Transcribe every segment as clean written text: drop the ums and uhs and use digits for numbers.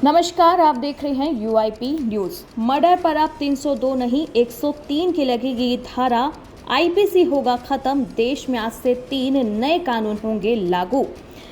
नमस्कार, आप देख रहे हैं यूआईपी न्यूज। मर्डर पर अब 302 नहीं 103 की लगेगी धारा। आईपीसी होगा खत्म, देश में आज से 3 नए कानून होंगे लागू।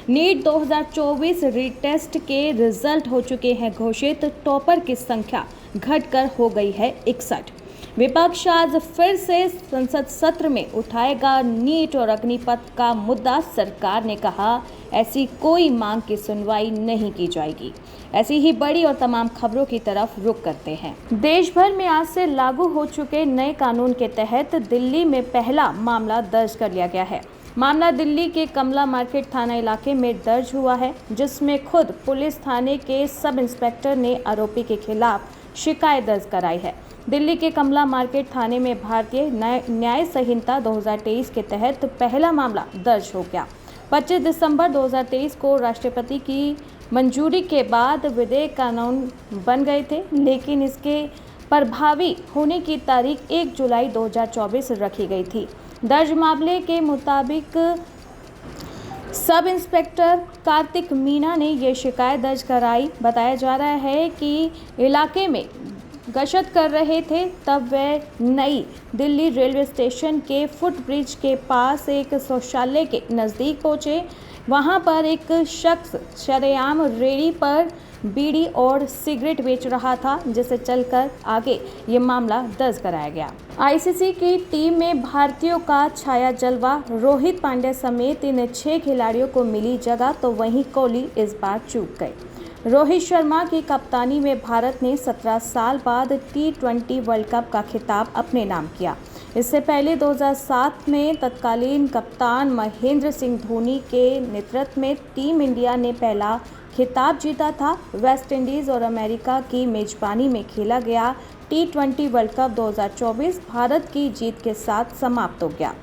नीट 2024 रीटेस्ट के रिजल्ट हो चुके हैं घोषित, टॉपर की संख्या घटकर हो गई है 61। विपक्ष आज फिर से संसद सत्र में उठाएगा नीट और अग्निपथ का मुद्दा। सरकार ने कहा ऐसी कोई मांग की सुनवाई नहीं की जाएगी। ऐसी ही बड़ी और तमाम खबरों की तरफ रुख करते हैं। देश भर में आज से लागू हो चुके नए कानून के तहत दिल्ली में पहला मामला दर्ज कर लिया गया है। मामला दिल्ली के कमला मार्केट थाना इलाके में दर्ज हुआ है, जिसमें खुद पुलिस थाने के सब इंस्पेक्टर ने आरोपी के खिलाफ शिकायत दर्ज कराई है। दिल्ली के कमला मार्केट थाने में भारतीय न्याय संहिता 2023 के तहत पहला मामला दर्ज हो गया। 25 दिसंबर 2023 को राष्ट्रपति की मंजूरी के बाद विधेयक कानून बन गए थे, लेकिन इसके प्रभावी होने की तारीख 1 जुलाई 2024 रखी गई थी। दर्ज मामले के मुताबिक सब इंस्पेक्टर कार्तिक मीना ने ये शिकायत दर्ज कराई। बताया जा रहा है कि इलाके में गश्त कर रहे थे, तब वे नई दिल्ली रेलवे स्टेशन के फुटब्रिज के पास एक शौचालय के नज़दीक पहुंचे। वहां पर एक शख्स शरेआम रेडी पर बीड़ी और सिगरेट बेच रहा था, जिसे चलकर आगे ये मामला दर्ज कराया गया। आईसीसी की टीम में भारतीयों का छाया जलवा। रोहित पांड्या समेत इन 6 खिलाड़ियों को मिली जगह, तो वहीं कोहली इस बार चूक गए। रोहित शर्मा की कप्तानी में भारत ने 17 साल बाद T20 वर्ल्ड कप का खिताब अपने नाम किया। इससे पहले 2007 में तत्कालीन कप्तान महेंद्र सिंह धोनी के नेतृत्व में टीम इंडिया ने पहला खिताब जीता था। वेस्टइंडीज़ और अमेरिका की मेजबानी में खेला गया T20 वर्ल्ड कप 2024 भारत की जीत के साथ समाप्त हो गया।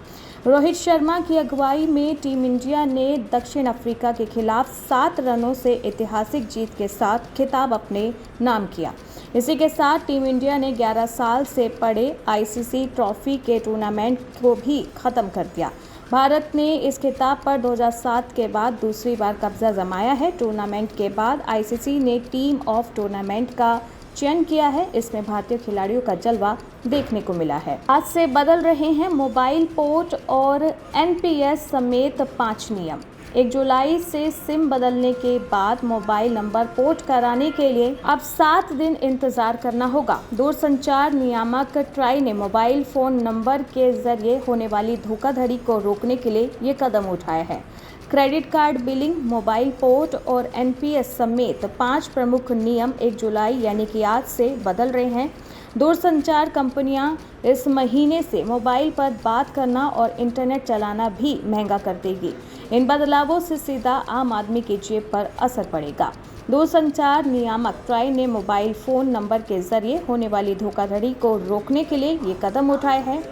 रोहित शर्मा की अगुवाई में टीम इंडिया ने दक्षिण अफ्रीका के खिलाफ 7 रनों से ऐतिहासिक जीत के साथ खिताब अपने नाम किया। इसी के साथ टीम इंडिया ने 11 साल से पड़े आईसीसी ट्रॉफी के टूर्नामेंट को भी खत्म कर दिया। भारत ने इस खिताब पर 2007 के बाद दूसरी बार कब्जा जमाया है। टूर्नामेंट के बाद आईसीसी ने टीम ऑफ टूर्नामेंट का चयन किया है। इसमें भारतीय खिलाड़ियों का जलवा देखने को मिला है। आज से बदल रहे हैं मोबाइल पोर्ट और एनपीएस समेत 5 नियम। 1 जुलाई से सिम बदलने के बाद मोबाइल नंबर पोर्ट कराने के लिए अब 7 दिन इंतजार करना होगा। दूरसंचार नियामक ट्राई ने मोबाइल फोन नंबर के जरिए होने वाली धोखाधड़ी को रोकने के लिए ये कदम उठाया है। Credit card billing, mobile port और एनपीएस समेत 5 प्रमुख नियम 1 जुलाई यानी कि आज से बदल रहे हैं। दूरसंचार कंपनियां इस महीने से मोबाइल पर बात करना और इंटरनेट चलाना भी महंगा कर देगी। इन बदलावों से सीधा आम आदमी की जेब पर असर पड़ेगा। दूरसंचार नियामक ट्राई ने मोबाइल फ़ोन नंबर के जरिए होने वाली धोखाधड़ी को रोकने के लिए ये कदम उठाए हैं।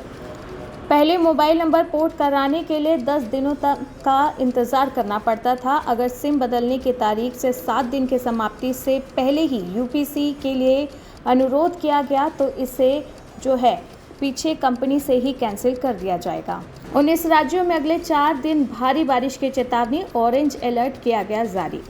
पहले मोबाइल नंबर पोर्ट कराने के लिए 10 दिनों तक का इंतज़ार करना पड़ता था। अगर सिम बदलने की तारीख से 7 दिन की समाप्ति से पहले ही यूपीसी के लिए अनुरोध किया गया तो इसे पीछे कंपनी से ही कैंसिल कर दिया जाएगा। 19 राज्यों में अगले 4 दिन भारी बारिश की चेतावनी, ऑरेंज अलर्ट किया गया जारी।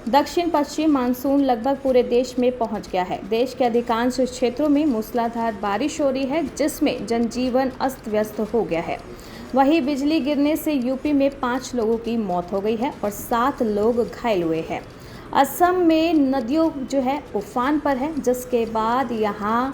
दक्षिण पश्चिम मानसून लगभग पूरे देश में पहुंच गया है। देश के अधिकांश क्षेत्रों में मूसलाधार बारिश हो रही है, जिसमें जनजीवन अस्त व्यस्त हो गया है। वहीं बिजली गिरने से यूपी में 5 लोगों की मौत हो गई है और 7 लोग घायल हुए हैं। असम में नदियों उफान पर है, जिसके बाद यहाँ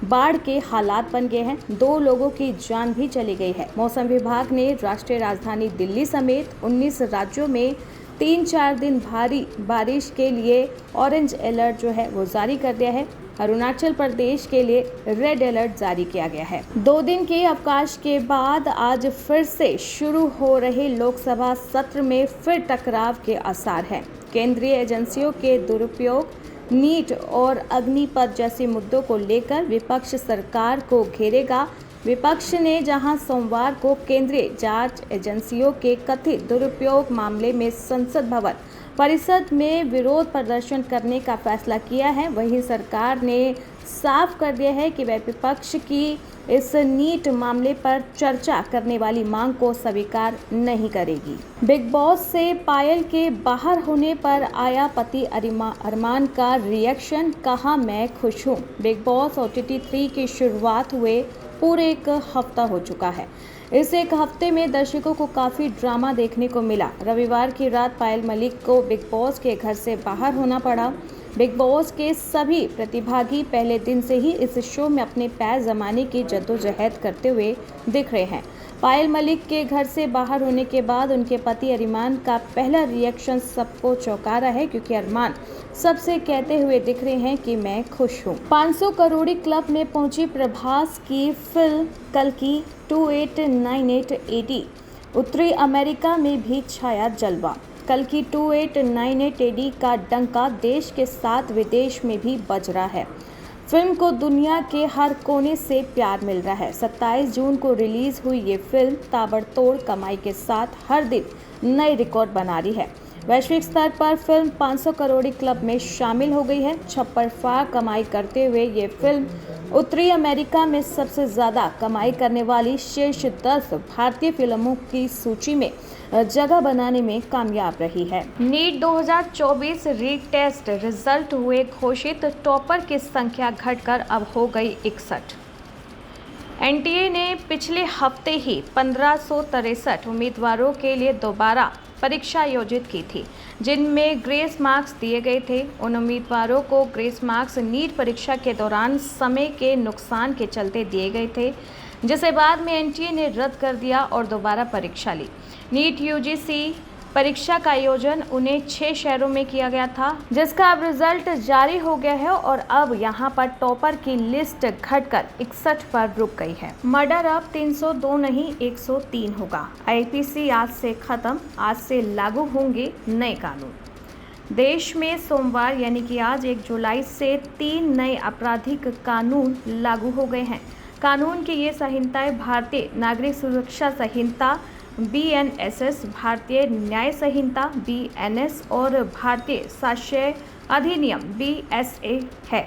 बाढ़ के हालात बन गए हैं। 2 लोगों की जान भी चली गई है। मौसम विभाग ने राष्ट्रीय राजधानी दिल्ली समेत 19 राज्यों में 3-4 दिन भारी बारिश के लिए ऑरेंज अलर्ट वो जारी कर दिया है। अरुणाचल प्रदेश के लिए रेड अलर्ट जारी किया गया है। 2 दिन के अवकाश के बाद आज फिर से शुरू हो रहे लोकसभा सत्र में फिर टकराव के आसार हैं। केंद्रीय एजेंसियों के दुरुपयोग, नीट और अग्निपथ जैसे मुद्दों को लेकर विपक्ष सरकार को घेरेगा। विपक्ष ने जहां सोमवार को केंद्रीय जांच एजेंसियों के कथित दुरुपयोग मामले में संसद भवन परिसर में विरोध प्रदर्शन करने का फैसला किया है, वहीं सरकार ने साफ कर दिया है कि वह विपक्ष की इस नीट मामले पर चर्चा करने वाली मांग को स्वीकार नहीं करेगी। बिग बॉस से पायल के बाहर होने पर आया पति अरमान का रिएक्शन, कहा मैं खुश हूँ। बिग बॉस OTT 3 की शुरुआत हुए पूरे एक हफ्ता हो चुका है। इस एक हफ्ते में दर्शकों को काफ़ी ड्रामा देखने को मिला। रविवार की रात पायल मलिक को बिग बॉस के घर से बाहर होना पड़ा। बिग बॉस के सभी प्रतिभागी पहले दिन से ही इस शो में अपने पैर जमाने की जद्दोजहद करते हुए दिख रहे हैं। पायल मलिक के घर से बाहर होने के बाद उनके पति अरमान का पहला रिएक्शन सबको चौंका रहा है, क्योंकि अरमान सबसे कहते हुए दिख रहे हैं कि मैं खुश हूँ। 500 करोड़ी क्लब में पहुंची प्रभास की फिल्म कल्कि 2898 AD। उत्तरी अमेरिका में भी छाया जलवा। कल्कि 2898 AD का डंका देश के साथ विदेश में भी बज रहा है। फिल्म को दुनिया के हर कोने से प्यार मिल रहा है। 27 जून को रिलीज हुई ये फिल्म ताबड़तोड़ कमाई के साथ हर दिन नए रिकॉर्ड बना रही है। वैश्विक स्तर पर फिल्म 500 करोड़ी क्लब में शामिल हो गई है। छप्परफा कमाई करते हुए ये फिल्म उत्तरी अमेरिका में सबसे ज़्यादा कमाई करने वाली शीर्ष 10 भारतीय फिल्मों की सूची में जगह बनाने में कामयाब रही है। नीट 2024 रीटेस्ट रिजल्ट हुए घोषित, टॉपर की संख्या घटकर अब हो गई 61। NTA ने पिछले हफ्ते ही 1563 उम्मीदवारों के लिए दोबारा परीक्षा आयोजित की थी, जिनमें ग्रेस मार्क्स दिए गए थे। उन उम्मीदवारों को ग्रेस मार्क्स नीट परीक्षा के दौरान समय के नुकसान के चलते दिए गए थे, जिसे बाद में NTA ने रद्द कर दिया और दोबारा परीक्षा ली। नीट UGC परीक्षा का आयोजन उन्हें 6 शहरों में किया गया था, जिसका अब रिजल्ट जारी हो गया है और अब यहां पर टॉपर की लिस्ट घटकर 61 पर रुक गई है। मर्डर अब 302 नहीं 103 होगा। IPC आज से खत्म, आज से लागू होंगे नए कानून। देश में सोमवार यानी कि आज 1 जुलाई से 3 नए आपराधिक कानून लागू हो गए हैं। कानून की ये संहिताएं भारतीय नागरिक सुरक्षा संहिता BNSS, भारतीय न्याय संहिता BNS और भारतीय साक्ष्य अधिनियम BSA है।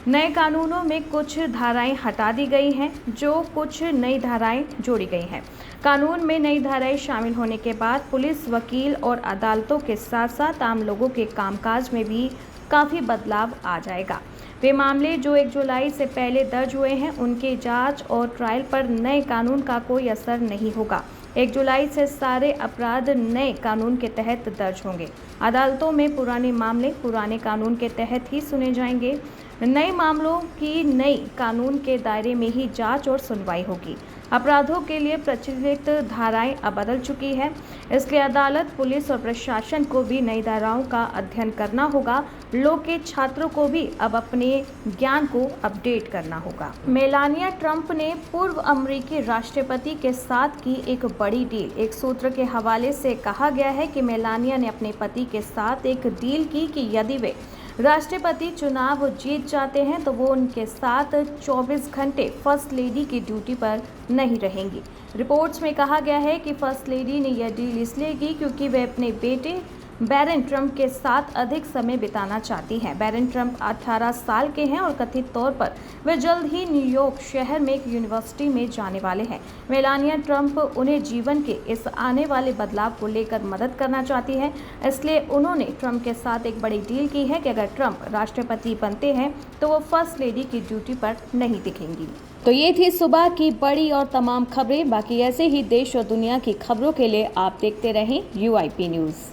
नए कानूनों में कुछ धाराएं हटा दी गई हैं, जो कुछ नई धाराएं जोड़ी गई हैं। कानून में नई धाराएं शामिल होने के बाद पुलिस, वकील और अदालतों के साथ साथ आम लोगों के कामकाज में भी काफ़ी बदलाव आ जाएगा। वे मामले जो 1 जुलाई से पहले दर्ज हुए हैं, उनके जांच और ट्रायल पर नए कानून का कोई असर नहीं होगा। 1 जुलाई से सारे अपराध नए कानून के तहत दर्ज होंगे। अदालतों में पुराने मामले पुराने कानून के तहत ही सुने जाएंगे। नए मामलों की नई कानून के दायरे में ही जांच और सुनवाई होगी। अपराधों के लिए प्रचलित धाराएं अब बदल चुकी है, इसलिए अदालत, पुलिस और प्रशासन को भी नई धाराओं का अध्ययन करना होगा। लोग के छात्रों को भी अब अपने ज्ञान को अपडेट करना होगा। मेलानिया ट्रंप ने पूर्व अमेरिकी राष्ट्रपति के साथ की एक बड़ी डील। एक सूत्र के हवाले से कहा गया है कि मेलानिया ने अपने पति के साथ एक डील की कि यदि वे राष्ट्रपति चुनाव जीत जाते हैं तो वो उनके साथ 24 घंटे फर्स्ट लेडी की ड्यूटी पर नहीं रहेंगी। रिपोर्ट्स में कहा गया है कि फर्स्ट लेडी ने यह डील इसलिए की क्योंकि वे अपने बेटे बैरन ट्रंप के साथ अधिक समय बिताना चाहती हैं। बैरन ट्रंप 18 साल के हैं और कथित तौर पर वे जल्द ही न्यूयॉर्क शहर में एक यूनिवर्सिटी में जाने वाले हैं। मेलानिया ट्रंप उन्हें जीवन के इस आने वाले बदलाव को लेकर मदद करना चाहती है, इसलिए उन्होंने ट्रंप के साथ एक बड़ी डील की है कि अगर ट्रंप राष्ट्रपति बनते हैं तो वो फर्स्ट लेडी की ड्यूटी पर नहीं दिखेंगी। तो ये थी सुबह की बड़ी और तमाम खबरें। बाकी ऐसे ही देश और दुनिया की खबरों के लिए आप देखते रहें UIP न्यूज़।